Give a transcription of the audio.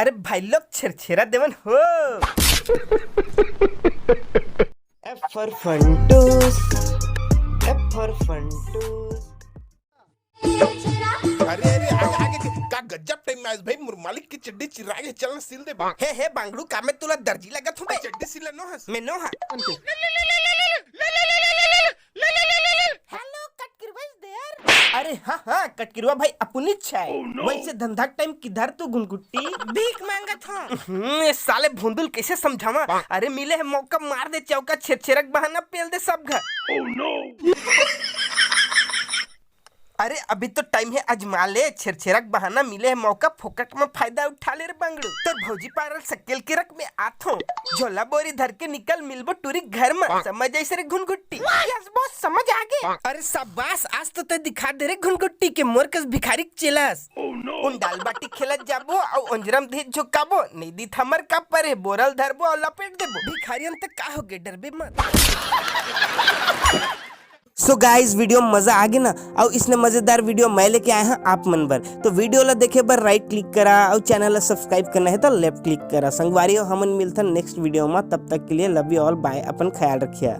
अरे भाई लोग छेरछेरा देवन हो। F for Funtus, F for Funtus। अरे अरे आगे आगे का गजब टाइम में आज भाई मुरमालिक की चड्डी चिराग है, चलना सिल दे बा। हे बांगड़ू का मैं तुला दर्जी लगत हूँ बे। चड्डी सिला नो हस मैं नो हा। Hello Katkirwa is there. अरे हाँ कटकिरवा भाई अपनी छाय। वैसे धंधा टाइम किधर तू गुनगुट्टी भीख मांगत हूँ। ये साले भुंदुल कैसे समझावा। अरे मिले है मौका मार दे चौका, छेरछेरक बहाना पेल दे सब घर। अरे अभी तो टाइम है अजमा ले, छेरछेरक बहाना मिले है मौका, फोकट में फायदा उठा ले रे बंगड़ू। तो भौजी पारल सकेल के रख में आथो, झोला बोरी धर के निकल मिलबो टूरी घर में। समझ ऐसे रे घुनगुट्टी। यस बॉस समझ आ गए। अरे शाबाश, आज तो ते दिखा दे रे घुनगुट्टी के मोरकस भिखारी चेलास। उन दाल बाटी खेलत जाबो और अंजरम धी झुकाबो, नहीं दी थमर का परे बोरल धरबो और लपेट देबो। भिखारियन तक का हो गए, डरबे मत। सो गाइस वीडियो मजा आ गया ना, और इसने मजेदार वीडियो मैं लेके आया हूँ आप मन बर। तो वीडियो ला देखे बर राइट क्लिक करा और चैनल ला सब्सक्राइब करना है तो लेफ्ट क्लिक करा। संगवारी हमन मिलता नेक्स्ट वीडियो में, तब तक के लिए लव यू ऑल, बाय, अपन ख्याल रखिया।